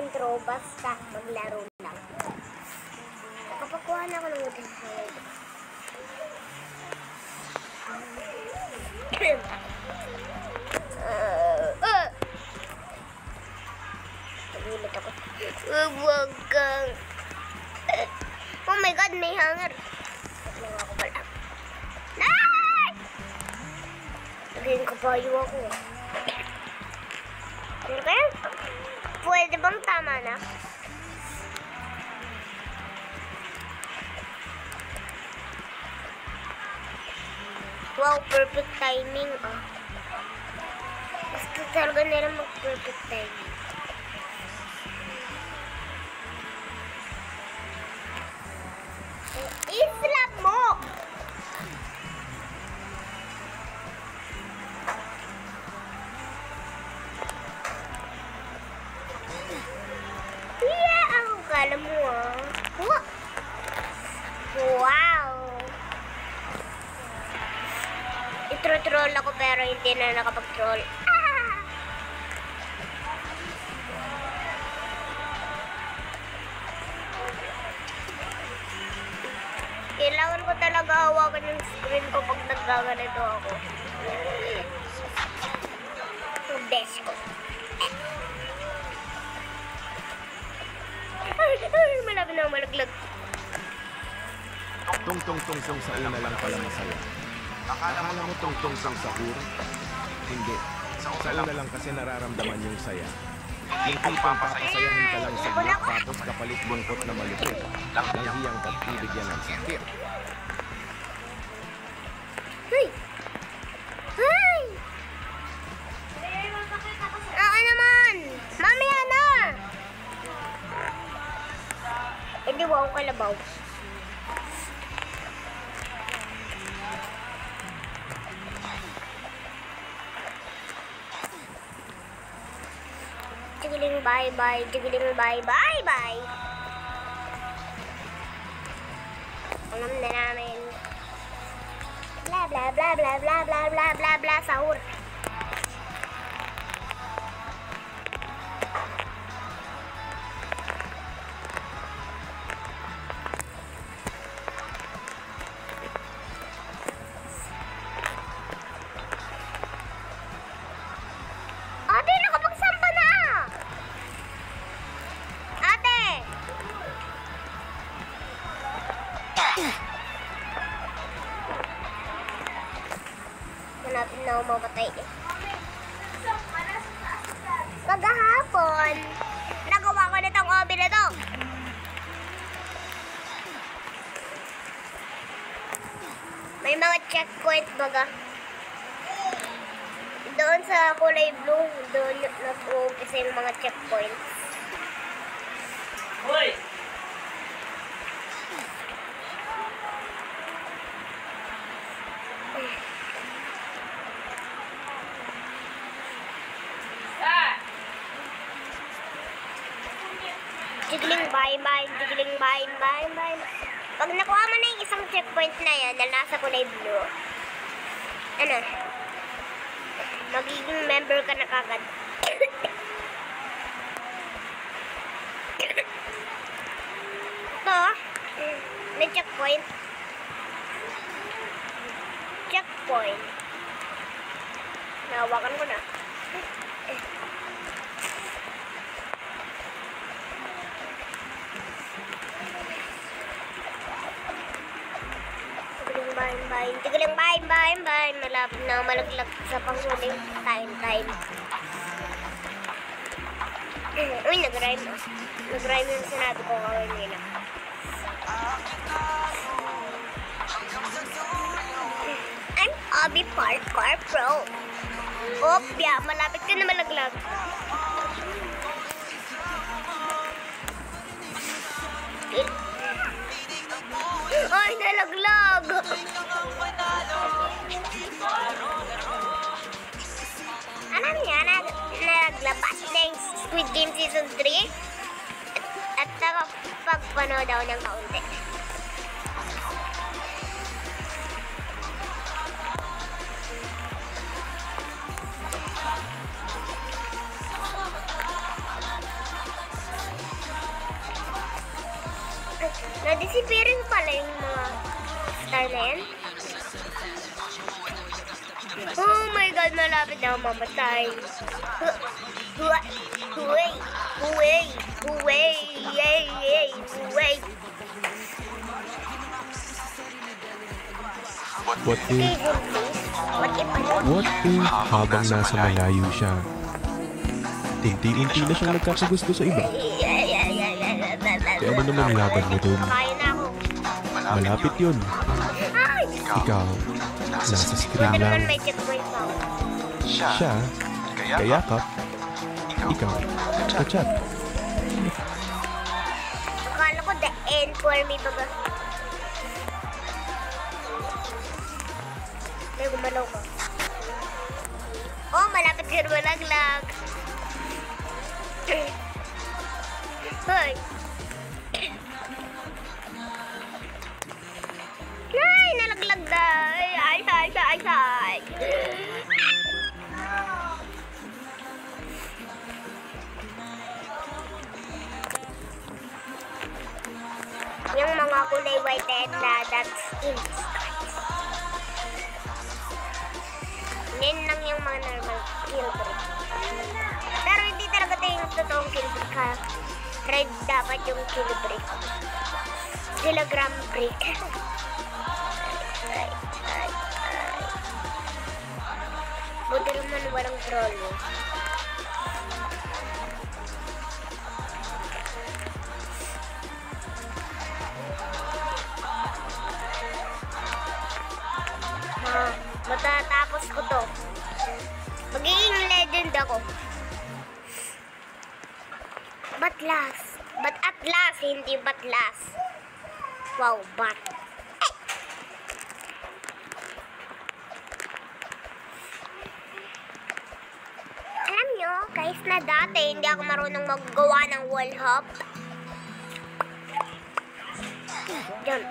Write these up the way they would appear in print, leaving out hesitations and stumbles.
intro, basta maglaro lang. Nakapakuha na ako ng wooden sword. Nagulat ako. Huwag kang... Oh my god, may hanger. Naglawa ako pala. Nay! Naging kabayo ako. Ano kaya? Pwede bang tama na? Wow, perfect timing. Gusto talaga nila mag-perfect timing. Islap mo! Yeah, ako kala mo Wow! Itro-troll ako pero hindi na nakapag-troll. Kailangan ko talaga hawakan yung screen ko pag nagkaganito ako. Yung best ko. Ay, malapit na malaglag. Tungtong-tungtong sa una lang pala masaya. Akala mo tungtong-tong sa huro? Hindi. Sa una lang kasi nararamdaman yung saya. Yung tipong papasayahin ka lang sa black tapos kapalit bungkot na malupit. Langhiyang pag-ibig yan ang sakit. Hey! Hey! Oo naman! Mamaya na! Hindi wow kalabaw. Jiggling bye-bye, jiggling bye-bye-bye. Alam na namin. Bla bla bla bla bla bla bla bla bla sahur. Ate, nakapagsampa na! Ate! Malapit na ako mamatay eh. Kagahapon, nagawa ko na itong oven na to. May mga checkpoint baga. Doon sa kulay blue, doon nag-uumpisa yung mga checkpoints. Hoy! Jiggling bye-bye, jiggling bye-bye-bye. Pag nakuha mo na yung isang checkpoint na yan, na nasa kulay blue, ano, magiging member ka na kagad. Ito, may checkpoint. Checkpoint. Nahawakan ko na. Tigiling bye-bye-bye. Malapit na malaglag sa panghuling time. Uy, nag-rhyme. Nag-rhyme yung sinabi ko kawin nila. I'm Abby Parkour Pro. Opya, malapit ka na malaglag. Ay, nalaglag! Alam niya, naglabas na yung Squid Game Season 3 at nakapagpanood daw ng kaunti. Na-disappearing pala yung mga star na yan. Oh my God, malapit na ako mamatay. Huway! What if What if habang nasa malayo siya, unti-unti na siyang nagkakagusto sa iba? Kaya ano naman laban mo dun? Kaya na ako. Malapit yun. Ay! Ikaw, nasa screen Buti naman lang. may checkpoint pa ako. Siya, kayakap. Ikaw, kachat. Akala ko the end for me baga. May gumalaw ko. Oh, malapit ka naman naglag. Hoy. Ay, nalaglag na. Ay. Yung mga kulay white na that's ink. Yan lang yung mga normal kill brick. Pero hindi talaga ito yung totoong kill brick ha. Red dapat yung kill brick. Kilogram brick. Ay. Buti naman walang troll. Matatapos ko to. Magiging legend ako. But at last, hindi but last. Wow, but. Alam nyo, guys, na dati hindi ako marunong maggawa ng wall hop. Jump.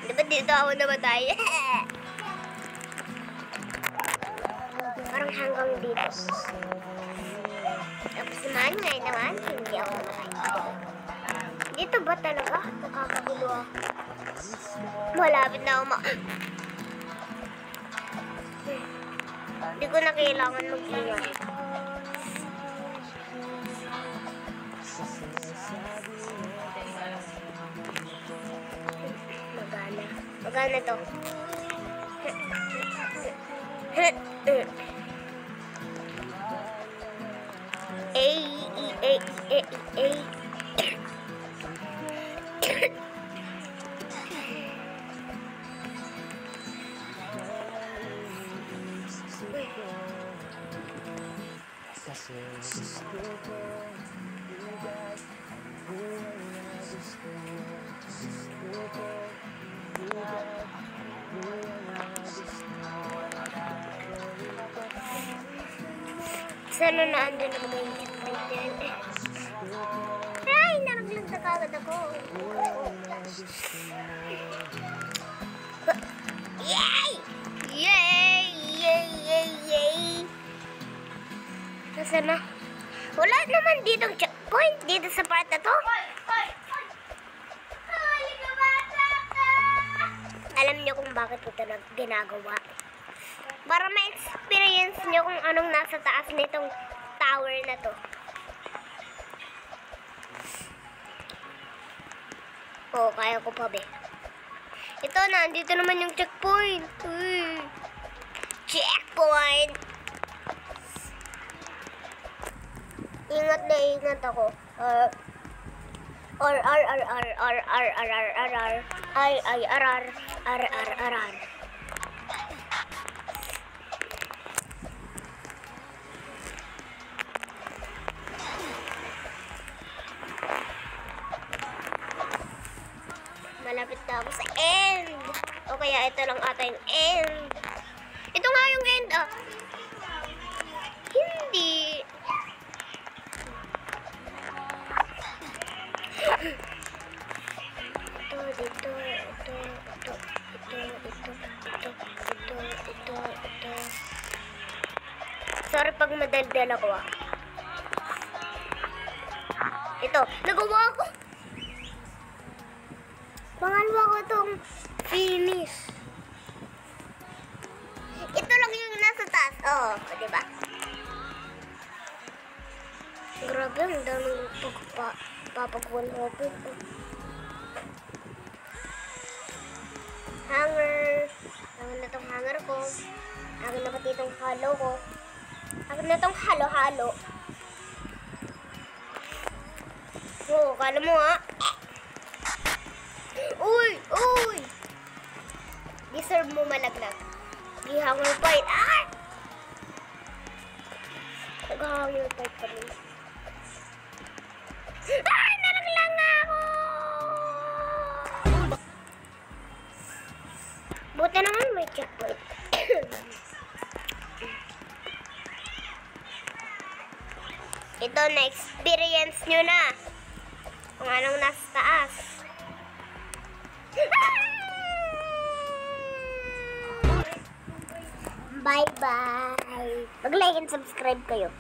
Diba dito ako namatay? Parang hanggang dito. Tapos naman, hindi ako namatay. Dito ba talaga? Nakakagulo ako. Malapit na ako Hindi ko na kailangan mag-ingat. Magana to. Sana na andun naman yung checkpoint yan. Ay, naraglag na kagad ako. Yay! Nasaan na? Wala naman ditong checkpoint dito sa part na to. Alam niyo kung bakit ko ito ginagawa. Para ma-experience niyo kung anong nasa taas nitong tower na to. Oo, kaya ko pa, be. Ito na, andito naman yung checkpoint. Uy. Checkpoint! Ingat ako. Malapit na ako sa end. O kaya ito lang ata yung end. Ito nga yung end, ah. Hindi. Ito. ito. Sorry pag madaldal ako ah. Ito, nagawa ko. Pangalawa ko itong finish. Ito lang yung nasa taas. Oh, diba? Grabe, ang daming papagawan ko. Hanger. Akin na itong hanger ko. Akin na pati itong halo ko. Akin na itong halo-halo. Oh, kala mo ha? Uy! Deserve mo malaglag. Di-hanger fight. Ah! Nag-hanger fight pa rin. Ay! Nalaglang ako! Buti naman may checkpoint. Ito, na-experience nyo na. Kung anong nasa taas. Bye-bye. Mag-like and subscribe kayo.